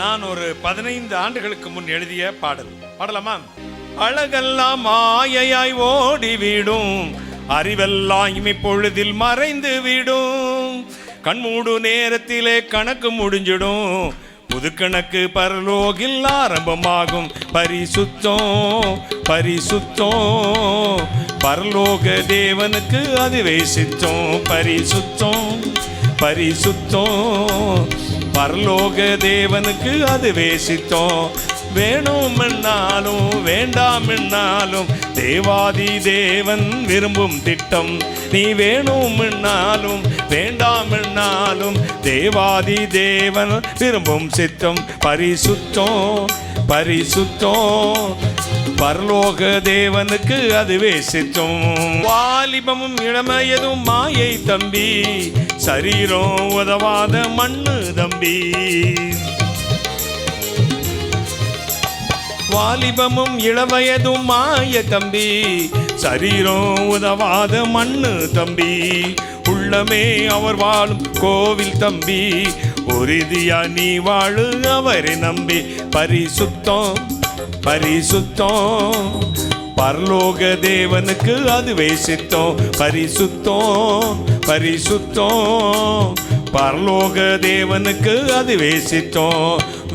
நான் ஒரு 15 ஆண்டுகளுக்கு முன் எழுதிய பாடல் பாடலாமா? அழகெல்லாம் மாயையாய் ஓடிவிடும், அறிவெல்லாம் இமைப்பொழுதில் மறைந்து விடும், கண்மூடு நேரத்திலே கணக்கு முடிஞ்சிடும், புது கணக்கு பரலோகில் ஆரம்பமாகும். பரிசுத்தம் பரிசுத்தம் பரலோக தேவனுக்கு அதுவே சித்தம். பரிசுத்தம் பரிசுத்தம் பரலோக தேவனுக்கு அதுவே சித்தம். வேணுமென்னாலும் வேண்டாமென்னாலும் தேவாதி தேவன் விரும்பும் திட்டம். நீ வேணுமென்னாலும் வேண்டாமென்னாலும் தேவாதி தேவன் விரும்பும் சித்தம். பரிசுத்தம் பரிசுத்தம் பரலோக தேவனுக்கு அதுவே சித்தம். வாலிபமும் இளமையதும் மாயை தம்பி, சரீரம் உதவாத மண்ணு தம்பி. வாலிபமும் இளவயதும் மாய தம்பி, சரீரம் உதவாத மண்ணு தம்பி. உள்ளமே அவர் வாழும் கோவில் தம்பி, உறுதியா நீ வாழு அவரை நம்பி. பரிசுத்தம் பரிசுத்தம் பரலோக தேவனுக்கு அதுவே சித்தம். பரிசுத்தம் பரிசுத்தம் பரலோக தேவனுக்கு அதுவே சித்தம்.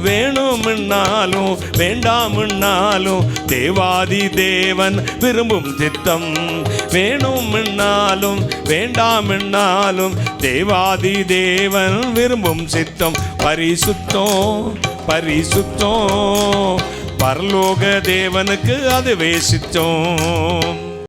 வேணும்னாலும் வேண்டாம்னாலும் தேவாதி தேவன் விரும்பும் சித்தம். வேணும்னாலும் வேண்டாம்னாலும் தேவாதி தேவன் விரும்பும் சித்தம். பரிசுத்தம் பரிசுத்தம் பரலோக தேவனுக்கு அதுவே சித்தம்.